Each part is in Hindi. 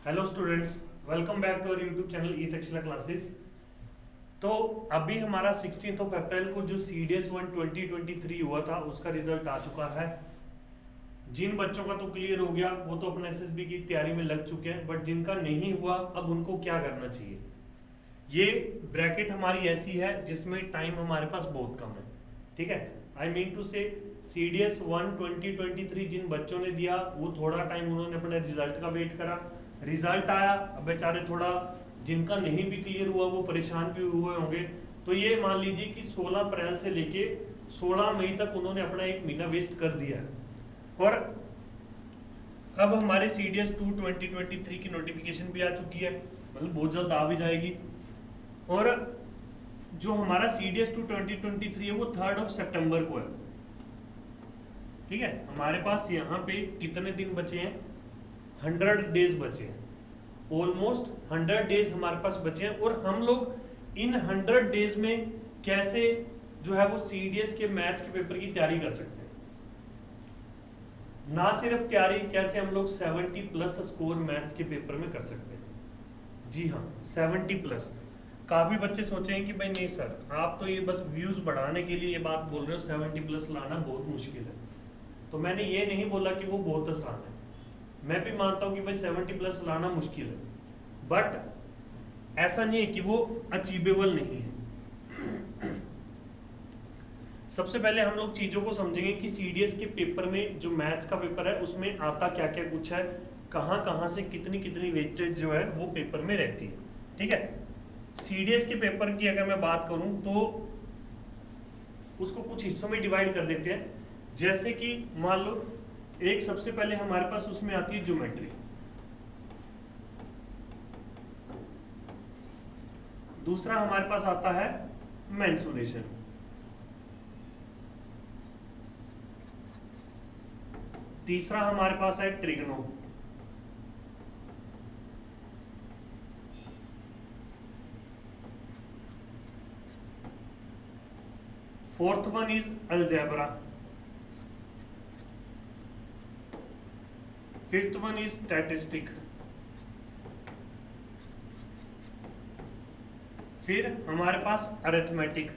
Hello students, welcome back to our YouTube channel E Takshashila classes. तो अभी हमारा 16 अप्रैल को जो CDS 1 2023 हुआ था उसका रिजल्ट आ चुका है। जिन बच्चों का तो क्लियर हो गया वो तो अपने SSB की तैयारी में लग चुके हैं, बट जिनका नहीं हुआ अब उनको क्या करना चाहिए। ये ब्रैकेट हमारी ऐसी है जिसमें टाइम हमारे पास बहुत कम है, ठीक है। आई मीन टू से CDS 1 2023 जिन बच्चों ने दिया वो थोड़ा टाइम उन्होंने अपने रिजल्ट का वेट करा, रिजल्ट आया, अब बेचारे थोड़ा जिनका नहीं भी क्लियर हुआ वो परेशान भी हुए होंगे। तो ये मान लीजिए कि 16 अप्रैल से लेके 16 मई तक उन्होंने अपना एक महीना वेस्ट कर दिया है। और अब हमारे CDS 2 2023 की नोटिफिकेशन भी आ चुकी है, मतलब बहुत जल्द आ भी जाएगी। और जो हमारा CDS 2 2023 है वो 3 सितंबर को है, ठीक है। हमारे पास यहाँ पे कितने दिन बचे हैं, 100 डेज बचे हैं, ऑलमोस्ट 100 डेज हमारे पास बचे हैं। और हम लोग इन 100 डेज में कैसे जो है वो CDS के मैथ्स के पेपर की तैयारी कर सकते हैं। ना सिर्फ तैयारी, कैसे हम लोग 70+ स्कोर मैथ्स के पेपर में कर सकते हैं। जी हाँ, 70+। काफी बच्चे सोचेंगे कि भाई नहीं सर, आप तो ये बस व्यूज बढ़ाने के लिए ये बात बोल रहे हो, 70+ लाना बहुत मुश्किल है। तो मैंने ये नहीं बोला कि वो बहुत आसान है, मैं भी मानता हूं कि भाई 70+ लाना मुश्किल है, बट ऐसा नहीं है कि वो अचीवेबल नहीं है। सबसे पहले हम लोग चीजों को समझेंगे कि CDS के पेपर में जो मैथ्स का पेपर है उसमें आता क्या क्या कुछ है, कहां कहां से कितनी कितनी वेस्टेज जो है वो पेपर में रहती है, ठीक है। CDS के पेपर की अगर मैं बात करूं तो उसको कुछ हिस्सों में डिवाइड कर देते हैं। जैसे कि मान लो एक सबसे पहले हमारे पास उसमें आती है ज्योमेट्री, दूसरा हमारे पास आता है मेंसुरेशन, तीसरा हमारे पास है trigno, fourth one is algebra, fifth one is statistic, फिर हमारे पास अरिथमेटिक,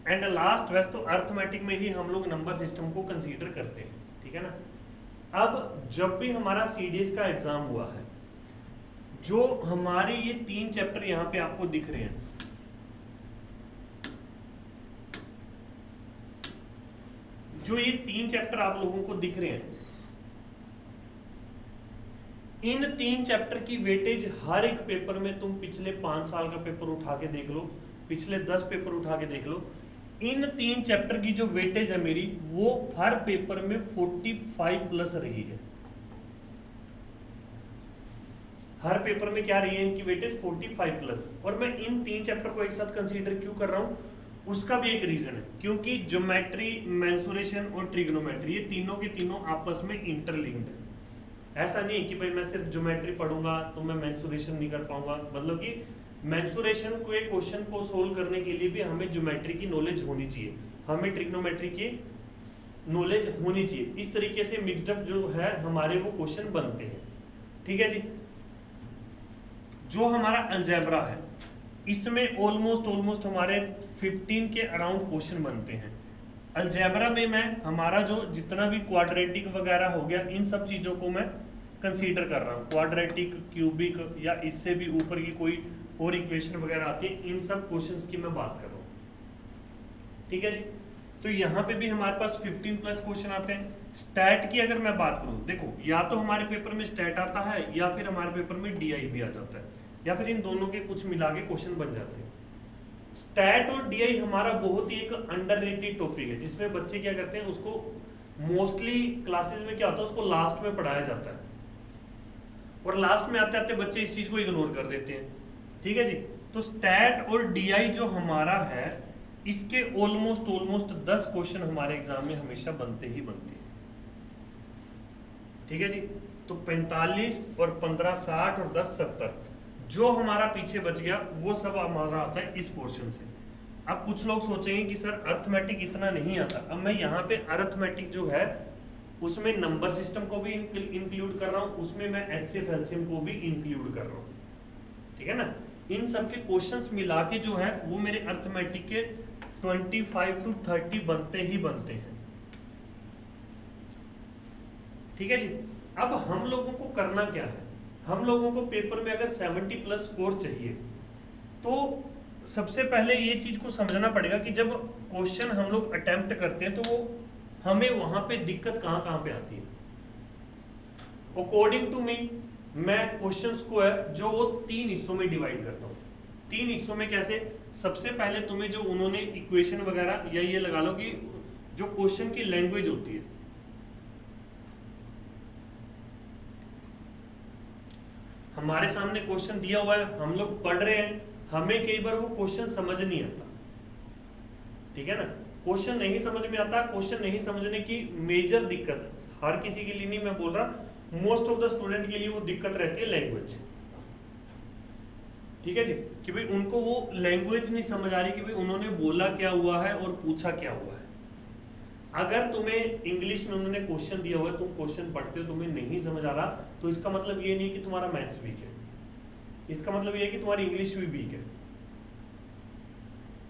एंड लास्ट, वैसे तो अरिथमेटिक में ही हम लोग नंबर सिस्टम को कंसीडर करते हैं, ठीक है ना। अब जब भी हमारा CDS का एग्जाम हुआ है, जो हमारे ये 3 चैप्टर यहां पे आपको दिख रहे हैं, जो ये 3 चैप्टर आप लोगों को दिख रहे हैं, इन 3 चैप्टर की वेटेज हर एक पेपर में, तुम पिछले 5 साल का पेपर उठा के देख लो, पिछले 10 पेपर उठा के देख लो, इन 3 चैप्टर की जो वेटेज है मेरी वो हर पेपर में 45+ रही है। हर पेपर में क्या रही है इनकी वेटेज, 45+। और मैं इन 3 चैप्टर को एक साथ कंसीडर क्यों कर रहा हूं, उसका भी एक रीजन है, क्योंकि ज्योमेट्री, मेंसुरेशन और ट्रिग्नोमेट्री ये तीनों के तीनों आपस में इंटरलिंक्ड है। ऐसा नहीं है कि भाई मैं सिर्फ ज्योमेट्री पढ़ूंगा तो मैं मेंसुरेशन नहीं कर पाऊंगा, मतलब कि मेंसुरेशन को एक क्वेश्चन को सोल्व करने के लिए भी हमें ज्योमेट्री की नॉलेज होनी चाहिए, हमें ट्रिग्नोमेट्री की नॉलेज होनी चाहिए। इस तरीके से मिक्सड अप जो है हमारे वो क्वेश्चन बनते हैं, ठीक है जी। जो हमारा अलजेब्रा है इसमें ऑलमोस्ट हमारे 15 के अराउंड क्वेश्चन बनते हैं। अलजेब्रा में मैं हमारा जो जितना भी क्वाड्रेटिक वगैरह हो गया, इन सब चीजों को मैं कंसीडर कर रहा हूँ। क्वाड्रेटिक, क्यूबिक या इससे भी ऊपर की कोई और इक्वेशन वगैरह आती है, इन सब क्वेश्चंस की मैं बात कर रहा हूँ, ठीक है जी। तो यहाँ पे भी हमारे पास 15+ क्वेश्चन आते हैं। स्टैट की अगर मैं बात करूँ, देखो या तो हमारे पेपर में स्टैट आता है या फिर हमारे पेपर में DI भी आ जाता है, या फिर इन दोनों के कुछ मिला के क्वेश्चन बन जाते हैं। स्टैट और DI हमारा बहुत ही एक अंडररेटेड टॉपिक है, जिसमें बच्चे क्या करते हैं, उसको मोस्टली क्लासेस में क्या होता है, उसको लास्ट में पढ़ाया जाता है, और लास्ट में आते आते बच्चे इस चीज को इग्नोर कर देते हैं, ठीक है जी। तो स्टैट और DI जो हमारा है इसके ऑलमोस्ट 10 क्वेश्चन हमारे एग्जाम में हमेशा बनते ही बनते हैं, ठीक है जी। तो 45 और 15 60 और 10 70 जो हमारा पीछे बच गया वो सब हमारा आता है इस पोर्शन से। अब कुछ लोग सोचेंगे कि सर अर्थमेटिक इतना नहीं आता। अब मैं यहाँ पे अर्थमेटिक जो है उसमें नंबर सिस्टम को भी इंक्लूड कर रहा हूँ, उसमें मैं एचसीएफ एलसीएम को भी इंक्लूड कर रहा हूँ, ठीक है ना। इन सब के क्वेश्चंस मिला के जो है वो मेरे अर्थमेटिक के 25 to 30 बनते ही बनते हैं, ठीक है जी। अब हम लोगों को करना क्या है, हम लोगों को पेपर में अगर 70 प्लस स्कोर चाहिए तो सबसे पहले ये चीज को समझना पड़ेगा कि जब क्वेश्चन हम लोग अटेम्प्ट करते हैं तो वो हमें वहां पे दिक्कत कहाँ कहाँ पे आती है। अकॉर्डिंग टू मी मैं क्वेश्चंस को है जो वो 3 हिस्सों में डिवाइड करता हूँ। 3 हिस्सों में कैसे, सबसे पहले तुम्हें जो उन्होंने इक्वेशन वगैरह या ये लगा लो कि जो क्वेश्चन की लैंग्वेज होती है, हमारे सामने क्वेश्चन दिया हुआ है, हम लोग पढ़ रहे हैं, हमें कई बार वो क्वेश्चन समझ नहीं आता, ठीक है ना। क्वेश्चन नहीं समझ में आता, क्वेश्चन नहीं समझने की मेजर दिक्कत हर किसी के लिए नहीं मैं बोल रहा, मोस्ट ऑफ द स्टूडेंट के लिए वो दिक्कत रहती है लैंग्वेज, ठीक है जी, कि भाई उनको वो लैंग्वेज नहीं समझ आ रही कि भाई उन्होंने बोला क्या हुआ है और पूछा क्या हुआ है। अगर तुम्हें इंग्लिश में उन्होंने क्वेश्चन दिया हुआ है, तुम क्वेश्चन पढ़ते हो, तुम्हें नहीं समझ आ रहा, तो इसका मतलब ये नहीं कि तुम्हारा मैथ्स वीक है, इसका मतलब ये है कि तुम्हारी इंग्लिश भी वीक है,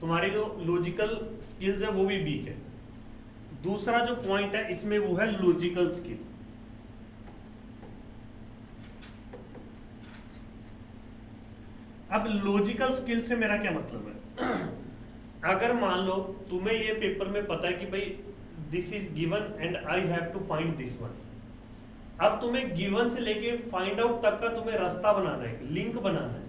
तुम्हारी जो लॉजिकल स्किल्स है वो भी वीक है। दूसरा जो पॉइंट है इसमें वो है लॉजिकल स्किल। अब लॉजिकल स्किल से मेरा क्या मतलब है अगर मान लो तुम्हें ये पेपर में पता है कि भाई this is given and I have to find this one, अब तुम्हें गिवन से लेके फाइंड आउट तक का तुम्हें रास्ता बनाना है, लिंक बनाना है,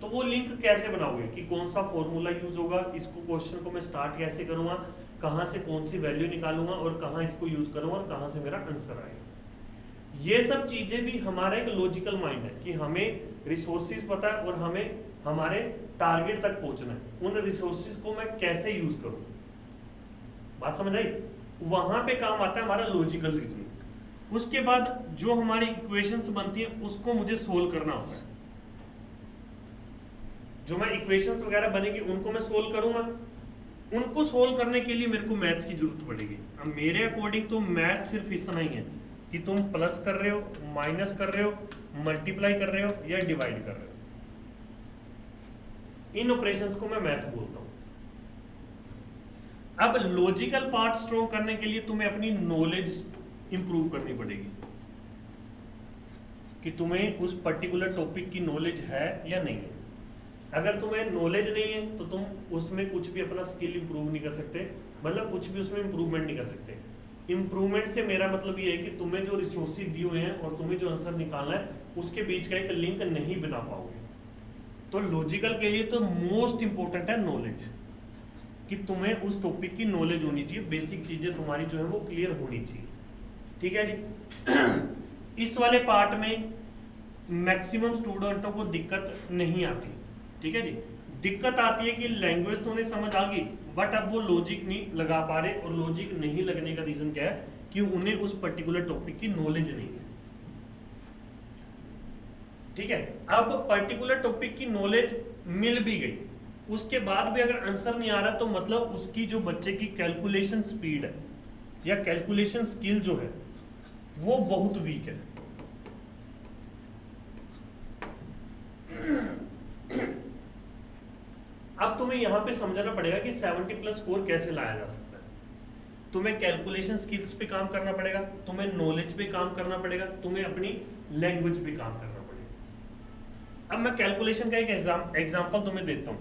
तो वो लिंक कैसे बनाओगे कि कौन सा फॉर्मूला यूज होगा, इसको क्वेश्चन को मैं स्टार्ट कैसे करूंगा, कहां से कौन सी वैल्यू निकालूंगा और कहां इसको यूज करूंगा और कहां से मेरा आंसर आएगा। ये सब चीजें भी हमारा एक लॉजिकल माइंड है कि हमें रिसोर्सेज पता है और हमें हमारे टारगेट तक पहुंचना है, उन रिसोर्सेज को मैं कैसे यूज करूं, बात समझ आई। वहां पे काम आता है हमारा लॉजिकल रीजनिंग। उसके बाद जो हमारी इक्वेशंस बनती है उसको मुझे सोल्व करना होता है, जो मैं इक्वेशंस वगैरह बनेगी उनको मैं सोल्व करूंगा, उनको सोल्व करने के लिए मेरे को मैथ्स की जरूरत पड़ेगी। अब मेरे अकॉर्डिंग तो मैथ सिर्फ इतना ही है कि तुम प्लस कर रहे हो, माइनस कर रहे हो, मल्टीप्लाई कर रहे हो या डिवाइड कर रहे हो, इन ऑपरेशंस को मैं मैथ बोलता हूं। अब लॉजिकल पार्ट स्ट्रॉन्ग करने के लिए तुम्हें अपनी नॉलेज इंप्रूव करनी पड़ेगी कि तुम्हें उस पर्टिकुलर टॉपिक की नॉलेज है या नहीं है। अगर तुम्हें नॉलेज नहीं है तो तुम उसमें कुछ भी अपना स्किल इंप्रूव नहीं कर सकते, मतलब कुछ भी उसमें इंप्रूवमेंट नहीं कर सकते। इंप्रूवमेंट से मेरा मतलब ये है कि तुम्हें जो रिसोर्सेज दिए हुए हैं और तुम्हें जो आंसर निकालना है उसके बीच का एक लिंक नहीं बना पाओगे। तो लॉजिकल के लिए तो मोस्ट इंपॉर्टेंट है नॉलेज, कि तुम्हें उस टॉपिक की नॉलेज होनी चाहिए, बेसिक चीजें तुम्हारी जो है वो क्लियर होनी चाहिए, ठीक है जी। इस वाले पार्ट में मैक्सिमम स्टूडेंटों को दिक्कत नहीं आती, ठीक है जी। दिक्कत आती है कि लैंग्वेज तो उन्हें समझ आ गई बट अब वो लॉजिक नहीं लगा पा रहे, और लॉजिक नहीं लगने का रीजन क्या है कि उन्हें उस पर्टिकुलर टॉपिक की नॉलेज नहीं है, ठीक है। अब पर्टिकुलर टॉपिक की नॉलेज मिल भी गई, उसके बाद भी अगर आंसर नहीं आ रहा तो मतलब उसकी जो बच्चे की कैलकुलेशन स्पीड है या कैलकुलेशन स्किल जो है वो बहुत वीक है। अब तुम्हें यहां पे समझना पड़ेगा कि 70 प्लस स्कोर कैसे लाया जा सकता है। तुम्हें कैलकुलेशन स्किल्स पे काम करना पड़ेगा, तुम्हें नॉलेज पे काम करना पड़ेगा, तुम्हें अपनी लैंग्वेज पे काम करना पड़ेगा। अब मैं कैलकुलेशन का एक एग्जांपल तुम्हें देता हूं।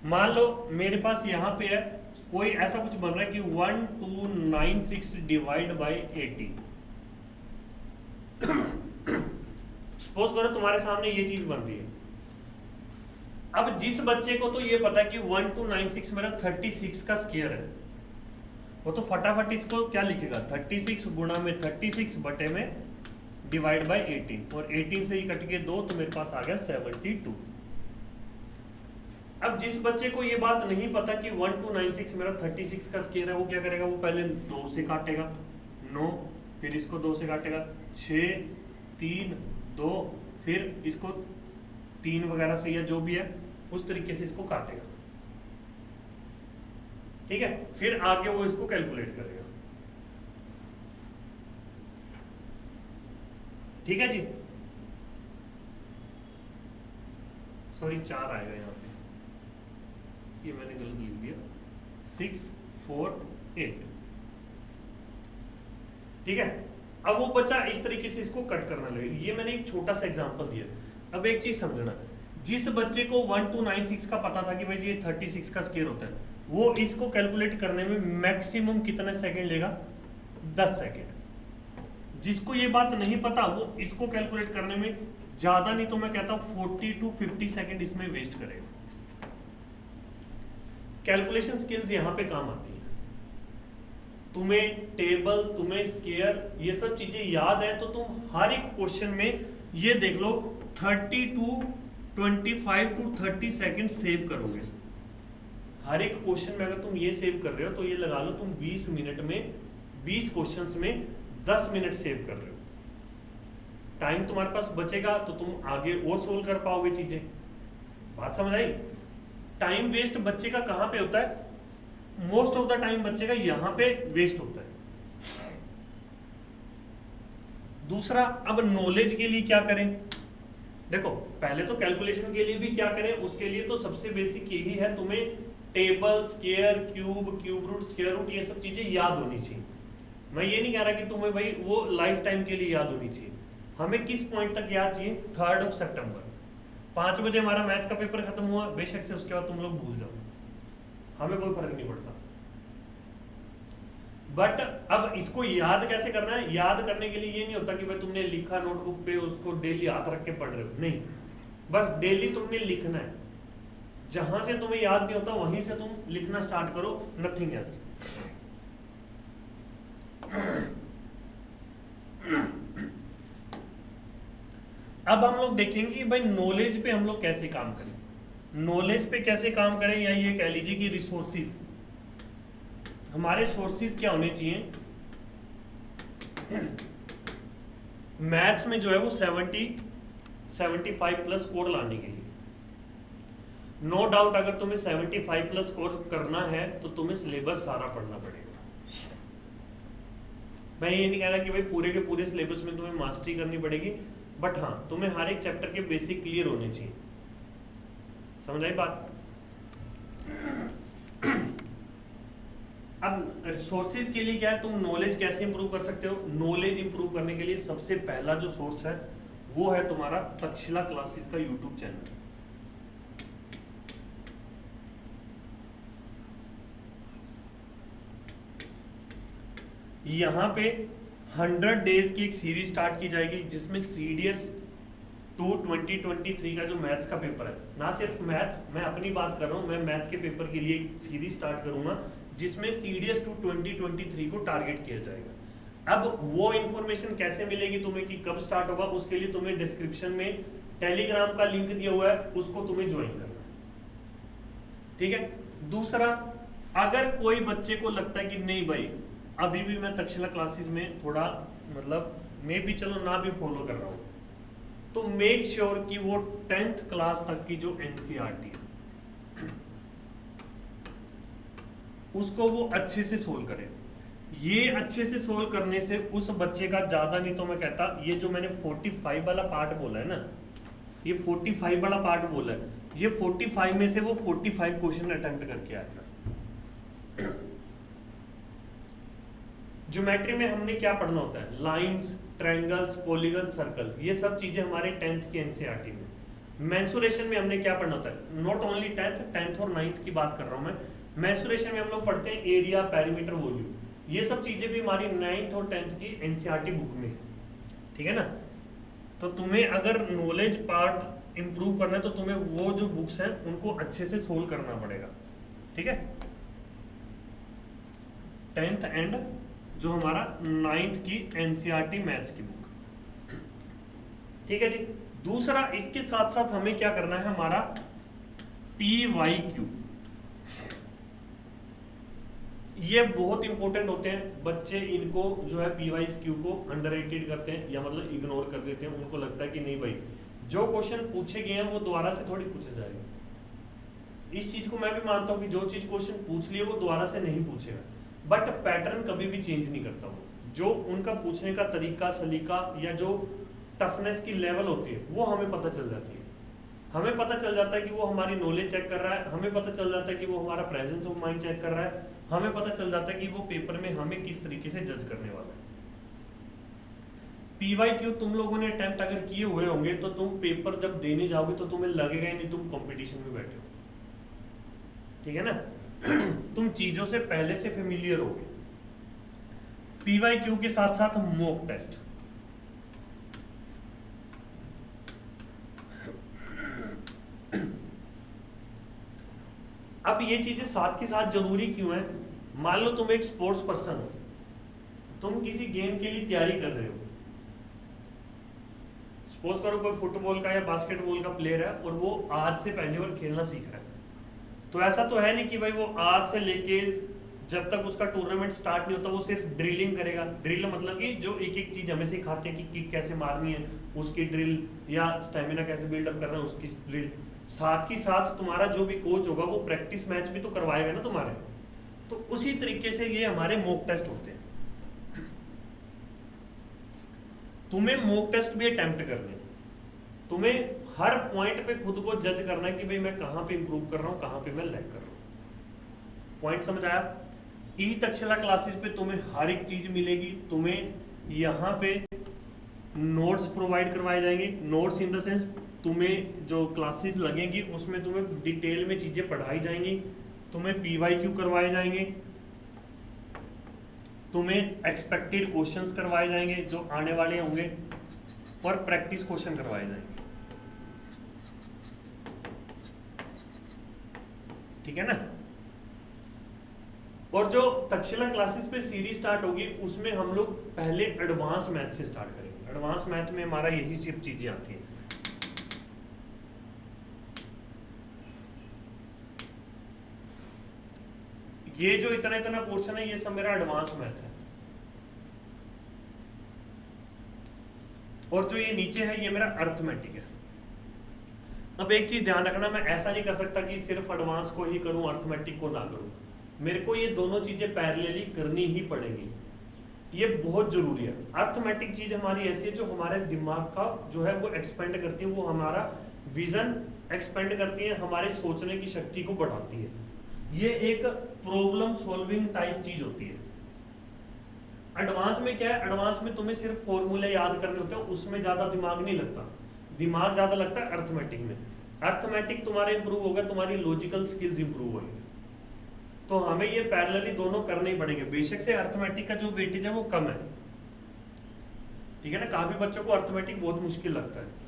मान लो मेरे पास यहां पे है कोई ऐसा कुछ बन रहा है कि 1296 डिवाइड बाई 80। सपोज करो तुम्हारे सामने ये चीज बन रही है। अब जिस बच्चे को तो ये पता है कि 1296 मेरा 36 का स्क्वायर है, वो तो फटाफट इसको क्या लिखेगा 36 गुणा में 36 बटे में डिवाइड बाय 18, और 18 से ही कट के 2 तो मेरे पास आ गया 72। अब जिस बच्चे को ये बात नहीं पता कि 1296 मेरा 36 का स्क्वायर है, वो क्या करेगा, वो पहले 2 से काटेगा 9, फिर इसको 2 से काटेगा 6 3 2, फिर इसको 3 वगैरह से या जो भी है उस तरीके से इसको काटेगा, ठीक है। फिर आगे वो इसको कैलकुलेट करेगा, ठीक है जी। सॉरी 4 आएगा यहाँ पे, ये मैंने गलत लिख दिया, 6 4 8, ठीक है। अब वो बच्चा इस तरीके से इसको कट करना लगेगा। ये मैंने एक छोटा सा एग्जांपल दिया। अब एक चीज समझना, जिस बच्चे को 1296 का पता था कि भाई ये 36 का स्क्वायर होता है, वो इसको कैलकुलेट करने में मैक्सिमम कितने सेकंड लेगा? 10 सेकंड। जिसको ये बात नहीं पता वो इसको कैलकुलेट करने में ज्यादा नहीं तो मैं कहता हूं 40 to 50 सेकंड इसमें वेस्ट करेगा। कैलकुलेशन स्किल्स यहां पे काम आती है। तुम्हें टेबल, तुम्हें स्क्वायर, ये सब चीजें याद है तो तुम हर एक क्वेश्चन में ये देख लो 30 to 25 to 30 सेकंड सेव करोगे। हर एक क्वेश्चन में अगर तुम ये सेव कर रहे हो तो ये लगा लो तुम 20 मिनट में 20 क्वेश्चंस में 10 मिनट सेव कर रहे हो। टाइम तुम्हारे पास बचेगा तो तुम आगे और सोल्व कर पाओगे चीजें। बात समझ आई? टाइम वेस्ट बच्चे का कहां पे होता है? मोस्ट ऑफ द टाइम बच्चे का यहां पे वेस्ट होता है। दूसरा, अब नॉलेज के लिए क्या करें? देखो पहले तो कैलकुलेशन के लिए भी क्या करें, उसके लिए तो सबसे बेसिक यही है, तुम्हें table, square, cube, cube root, square root, ये सब चीजें याद होनी चाहिए। मैं ये नहीं कह रहा कि तुम्हें भाई वो लाइफ टाइम के लिए याद होनी चाहिए। हमें किस पॉइंट तक याद चाहिए? 3 सितंबर 5 बजे हमारा मैथ का पेपर खत्म हुआ, बेशक से उसके बाद तुम लोग भूल जाओ, हमें कोई फर्क नहीं पड़ता। बट अब इसको याद कैसे करना है? याद करने के लिए ये नहीं होता कि भाई तुमने लिखा नोटबुक पे, उसको डेली हाथ रख के पढ़ रहे हो, नहीं। बस डेली तुमने लिखना है। जहां से तुम्हें याद नहीं होता वहीं से तुम लिखना स्टार्ट करो, नथिंग एल्स। अब हम लोग देखेंगे कि भाई नॉलेज पे हम लोग कैसे काम करें। नॉलेज पे कैसे काम करें, या ये कह लीजिए कि रिसोर्सेज, हमारे सोर्सेज क्या होने चाहिए। मैथ्स में जो है वो 75 प्लस कोड लाने के लिए, नो डाउट अगर तुम्हें 75 प्लस कोड करना है तो तुम्हें सिलेबस सारा पढ़ना पड़ेगा। मैं ये नहीं कह रहा कि भाई पूरे के पूरे सिलेबस में तुम्हें मास्टरी करनी पड़ेगी, बट हाँ तुम्हें हर एक चैप्टर के बेसिक क्लियर होने चाहिए। समझ आई बात? अब सोर्सेज के लिए क्या है, तुम नॉलेज कैसे इंप्रूव कर सकते हो? नॉलेज इंप्रूव करने के लिए सबसे पहला जो सोर्स है वो है तुम्हारा तक्षशिला क्लासेस का यूट्यूब चैनल। यहां पे 100 डेज की एक सीरीज स्टार्ट की जाएगी जिसमें CDS 2 2023 का जो मैथ्स का पेपर है, ना सिर्फ मैथ, मैं अपनी बात कर रहा हूं, मैं मैथ के पेपर के लिए एक सीरीज स्टार्ट करूंगा जिसमें CDS 2 2023 को टारगेट किया जाएगा। अब वो इंफॉर्मेशन कैसे मिलेगी तुम्हें कि कब स्टार्ट होगा, उसके लिए तुम्हें डिस्क्रिप्शन में टेलीग्राम का लिंक दिया हुआ है, उसको तुम्हें ज्वाइन करना है, ठीक है। दूसरा, अगर कोई बच्चे को लगता है कि नहीं भाई अभी भी मैं तक्षशिला क्लासेस में थोड़ा मतलब मैं भी चलो ना भी फॉलो कर रहा हूँ, तो मेक श्योर कि वो 10th क्लास तक की जो NCERT है उसको वो अच्छे से सोल्व करे। ये अच्छे से सोल्व करने से उस बच्चे का ज्यादा नहीं तो मैं कहता, ये जो मैंने 45 वाला पार्ट बोला है ना, ये 45 वाला पार्ट बोला है, ये 45 में से वो 45 क्वेश्चन अटेम्प्ट करके आएगा। ज्योमेट्री में हमने क्या पढ़ना होता है? लाइंस, ट्रायंगल्स, पॉलीगन, सर्कल, ये सब चीजें हमारे 10th की NCERT में। मेंसुरेशन में हमने क्या पढ़ना होता है? नॉट ओनली 10th और 9th की बात कर रहा हूं मैं। मेंसुरेशन में हम लोग पढ़ते हैं एरिया, पेरीमीटर, वॉल्यूम, ये सब चीजें भी हमारी 9th और 10th की NCERT बुक में है, ठीक है ना। तो तुम्हें अगर नॉलेज पार्ट इंप्रूव करना है तो तुम्हें वो जो बुक्स हैं उनको अच्छे से सोल्व करना पड़ेगा, ठीक है। 10th एंड जो हमारा 9th की NCERT मैथ्स की बुक, ठीक है जी। दूसरा, इसके साथ साथ हमें क्या करना है, हमारा PYQ, ये बहुत इंपॉर्टेंट होते हैं। बच्चे इनको जो है PYQ को अंडररेटेड करते हैं या मतलब इग्नोर कर देते हैं। उनको लगता है कि नहीं भाई जो क्वेश्चन पूछे गए हैं वो दोबारा से थोड़ी पूछे जाएंगे, इस चीज को मैं भी मानता हूँ कि जो चीज क्वेश्चन पूछ लिए वो दोबारा से नहीं पूछेगा, बट पैटर्न कभी भी चेंज नहीं करता वो। जो उनका पूछने का तरीका सलीका या जो टफनेस की लेवल होती है वो हमें पता चल जाती है। हमें पता चल जाता है कि वो हमारी नॉलेज चेक कर रहा है, हमें पता चल जाता है कि वो हमारा प्रेजेंस ऑफ माइंड चेक कर रहा है, हमें पता चल जाता है कि वो पेपर में हमें किस तरीके से जज करने वाला है। PYQ तुम लोगों ने अटेम्प्ट अगर किए हुए होंगे तो तुम पेपर जब देने जाओगे तो तुम्हें लगेगा ही नहीं तुम कंपटीशन में बैठे हो, ठीक है ना। तुम चीजों से पहले से फेमिलियर होगे। PYQ के साथ साथ मॉक टेस्ट, अब ये चीजें साथ के साथ जरूरी क्यों है? मान लो तुम एक स्पोर्ट्स पर्सन हो, तुम किसी गेम के लिए तैयारी कर रहे हो, सपोज करो कोई फुटबॉल का या बास्केटबॉल का प्लेयर है और वो आज से पहली बार खेलना सीख रहा है, तो ऐसा तो है नहीं कि भाई वो आज से लेके जब तक उसका टूर्नामेंट स्टार्ट नहीं होता वो सिर्फ ड्रिलिंग करेगा। ड्रिल मतलब कि जो एक एक चीज हमें सिखाते हैं कि किक कैसे मारनी है उसकी ड्रिल, या स्टेमिना कैसे बिल्डअप करना है उसकी ड्रिल। साथ ही साथ तुम्हारा जो भी कोच होगा वो प्रैक्टिस मैच भी तो करवाएगा ना तुम्हारे। तो उसी तरीके से ये हमारे मॉक टेस्ट होते हैं। तुम्हें मॉक टेस्ट भी अटेम्प्ट करने, तुम्हें हर पॉइंट पे खुद को जज करना है कि भाई मैं कहां पे इंप्रूव कर रहा हूं, कहां पे मैं लैग कर रहा हूं। पॉइंट समझ आया? ई तक्षशिला क्लासेस पे तुम्हें हर एक चीज मिलेगी। तुम्हें यहाँ पे नोट्स प्रोवाइड करवाए जाएंगे। नोट्स इन द सेंस तुम्हें जो क्लासेस लगेंगी उसमें तुम्हें डिटेल में चीजें पढ़ाई जाएंगी। तुम्हें PYQ करवाए जाएंगे, तुम्हें एक्सपेक्टेड क्वेश्चंस करवाए जाएंगे जो आने वाले होंगे, और प्रैक्टिस क्वेश्चन करवाए जाएंगे, ठीक है ना। और जो तक्षशिला क्लासेस पे सीरीज स्टार्ट होगी उसमें हम लोग पहले एडवांस मैथ से स्टार्ट करेंगे। एडवांस मैथ में हमारा यही सब चीजें आती हैं। ये जो इतना इतना पोर्शन है ये सब मेरा एडवांस मैथ है, और जो ये नीचे है ये मेरा अर्थमेटिक है। अब एक चीज ध्यान रखना, मैं ऐसा नहीं कर सकता कि सिर्फ एडवांस को ही करूं अर्थमेटिक को ना करूं। मेरे को ये दोनों चीजें पैरेलली करनी ही पड़ेंगी, ये बहुत जरूरी है। अर्थमेटिक चीज हमारी ऐसी है जो हमारे दिमाग का जो है वो एक्सपेंड करती है, वो हमारा विजन एक्सपेंड करती है, हमारे सोचने की शक्ति को बढ़ाती है। ये एक प्रॉब्लम सॉल्विंग टाइप चीज होती है। एडवांस में क्या है? एडवांस में तुम्हें सिर्फ फॉर्मूले याद करने होते हैं, उसमें ज्यादा दिमाग नहीं लगता। दिमाग ज्यादा लगता है अर्थमेटिक में। अर्थमेटिक तुम्हारा इंप्रूव होगा, तुम्हारी लॉजिकल स्किल्स इंप्रूव होंगे। तो हमें ये पैरेलली दोनों करने ही पड़ेंगे। बेशक से अर्थमेटिक का जो वेटेज है वो कम है, ठीक है ना। काफी बच्चों को अर्थमेटिक बहुत मुश्किल लगता है,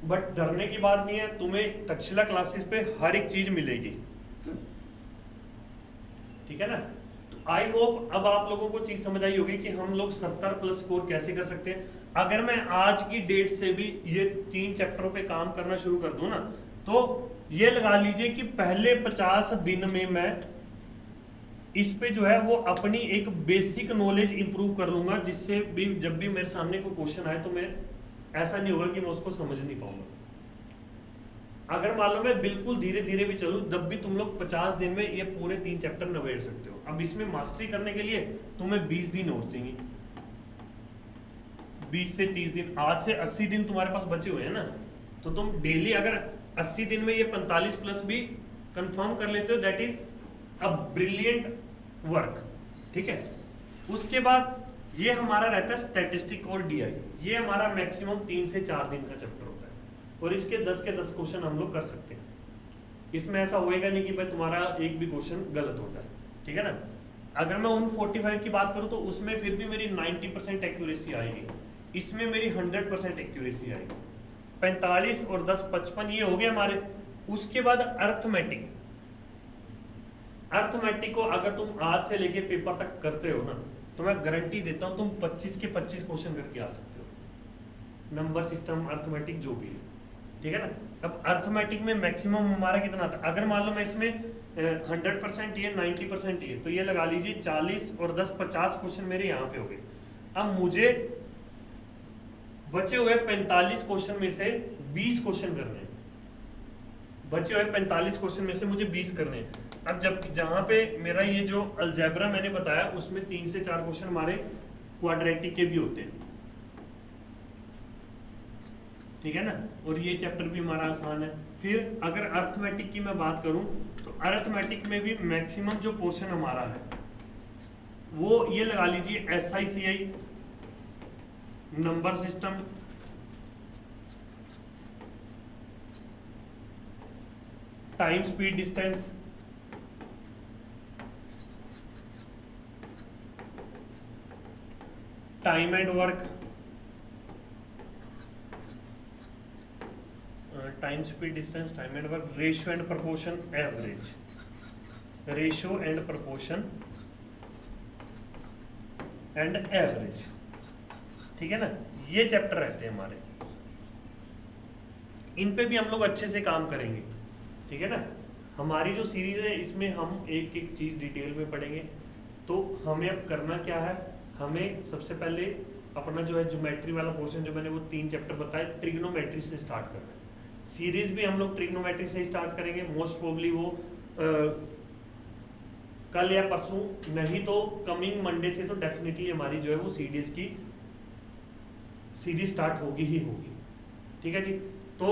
बट डरने की बात नहीं है। तुम्हें तक्षशिला क्लासेस पे हर एक चीज मिलेगी, ठीक है ना। तो आई होप अब आप लोगों को चीज समझ आई होगी कि हम लोग 70+ स्कोर कैसे कर सकते हैं। अगर मैं आज की डेट से भी ये 3 चैप्टरों पे काम करना शुरू कर दूं ना, तो ये लगा लीजिए कि पहले 50 दिन में मैं इस पे जो है वो अपनी एक बेसिक नॉलेज इंप्रूव कर लूंगा, जिससे भी जब भी मेरे सामने कोई क्वेश्चन आए तो मैं ऐसा नहीं होगा कि मैं उसको समझ नहीं पाऊंगा। अगर मान लो मैं बिल्कुल धीरे धीरे भी चलूं, जब भी तुम लोग 50 दिन में ये पूरे 3 चैप्टर नवेड़ सकते हो। अब इसमें मास्टरी करने के लिए तुम्हें 20 दिन और चाहिए, 20 से 30 दिन। आज से 80 दिन तुम्हारे पास बचे हुए हैं ना, तो तुम डेली अगर 80 दिन में ये 45+ भी कंफर्म कर लेते हो, that is a brilliant work, ठीक है। उसके बाद ये हमारा रहता है स्टैटिस्टिक और DI। ये हमारा मैक्सिमम 3 से 4 दिन का चैप्टर होता है, और इसके 10 के 10 क्वेश्चन हम लोग कर सकते हैं। इसमें ऐसा होएगा नहीं कि भाई तुम्हारा एक भी क्वेश्चन गलत हो जाए, ठीक है ना। अगर मैं उन 45 की बात करूं तो उसमें फिर भी मेरी 90% एक्यूरेसी आएगी, इसमें मेरी 100% एक्यूरेसी आएगी। 45 और 10 55 ये हो गए हमारे। उसके बाद अर्थमेटिक। अर्थमेटिक को अगर तुम आज से लेके पेपर तक करते हो ना, तो मैं गारंटी देता हूं तुम 25 के 25 क्वेश्चन करके आ सकते हो। नंबर सिस्टम, अर्थमेटिक जो भी है, ठीक है ना। अब अर्थमेटिक में मैक्सिमम हमारा कितना आता है? अगर मान लो मैं इसमें 100% ये 90% ये, तो ये लगा लीजिए 40 और 10 50 क्वेश्चन मेरे यहाँ पे हो गए। अब मुझे बचे हुए 45 क्वेश्चन में से 20 क्वेश्चन करने हैं। बचे हुए 45 क्वेश्चन में से मुझे 20 करने हैं। अब जब जहां पे मेरा ये जो अलजेब्रा मैंने बताया उसमें 3 से 4 क्वेश्चन हमारे क्वाड्रेटिक के भी होते हैं, ठीक है ना, और ये चैप्टर भी हमारा आसान है। फिर अगर अर्थमेटिक की मैं बात करूं तो अर्थमेटिक में भी मैक्सिमम जो पोर्शन हमारा है वो ये लगा लीजिए SICI, number system, time speed distance, time and work, time speed distance, time and work, ratio and proportion, average, ratio and proportion and average, ठीक है ना, ये चैप्टर रहते हैं हमारे। इन पे भी हम लोग अच्छे से काम करेंगे, ठीक है ना। हमारी जो सीरीज है इसमें हम एक एक चीज डिटेल में पढ़ेंगे। तो हमें अब करना क्या है, हमें सबसे पहले अपना जो है ज्योमेट्री वाला पोर्शन जो मैंने वो 3 चैप्टर बताए, ट्रिग्नोमेट्री से स्टार्ट करना है। सीरीज भी हम लोग ट्रिग्नोमेट्री से स्टार्ट करेंगे, मोस्ट प्रोबेबली वो कल या परसों, नहीं तो कमिंग मंडे से तो डेफिनेटली हमारी जो है वो सीडीएस की सीरीज स्टार्ट होगी ही होगी, ठीक है जी। तो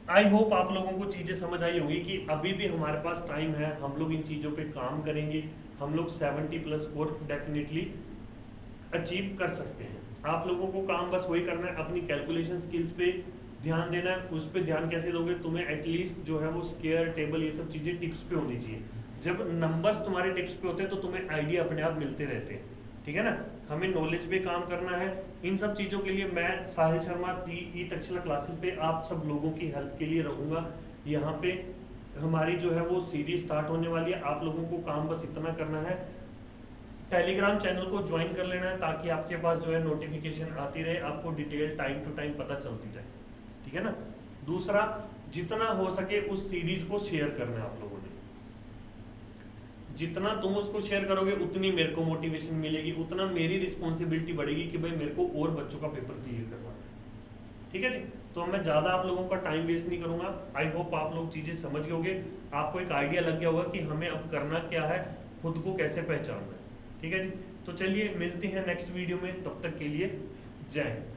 आई होप आप लोगों को चीजें समझ आई होंगी कि अभी भी हमारे पास टाइम है, हम लोग इन चीजों पे काम करेंगे, हम लोग 70+ स्कोर डेफिनेटली अचीव कर सकते हैं। आप लोगों को काम बस वही करना है, अपनी कैलकुलेशन स्किल्स पे ध्यान देना है। उस पे ध्यान कैसे दोगे, तुम्हें एटलीस्ट जो है वो स्क्वायर टेबल ये सब चीजें टिप्स पे होनी चाहिए। जब नंबर्स तुम्हारे टिप्स पे होते हैं तो तुम्हें आइडिया अपने आप मिलते रहते हैं, ठीक है ना। हमें नॉलेज पे काम करना है। इन सब चीजों के लिए मैं साहिल शर्मा ई तक्षशिला क्लासेस पे आप सब लोगों की हेल्प के लिए रहूंगा। यहाँ पे हमारी जो है वो सीरीज स्टार्ट होने वाली है। आप लोगों को काम बस इतना करना है, टेलीग्राम चैनल को ज्वाइन कर लेना है ताकि आपके पास जो है नोटिफिकेशन आती रहे, आपको डिटेल टाइम टू टाइम पता चलती रहे, ठीक है ना। दूसरा, जितना हो सके उस सीरीज को शेयर करना है आप लोगों ने। जितना तुम उसको शेयर करोगे उतनी मेरे को मोटिवेशन मिलेगी, उतना मेरी रिस्पॉन्सिबिलिटी बढ़ेगी कि भाई मेरे को और बच्चों का पेपर क्लियर करवाना है, ठीक है जी। तो मैं ज्यादा आप लोगों का टाइम वेस्ट नहीं करूंगा। आई होप आप लोग चीजें समझ गए होंगे, आपको एक आइडिया लग गया होगा कि हमें अब करना क्या है, खुद को कैसे पहचानना है, ठीक है जी। तो चलिए मिलते हैं नेक्स्ट वीडियो में, तब तक के लिए जय हिंद।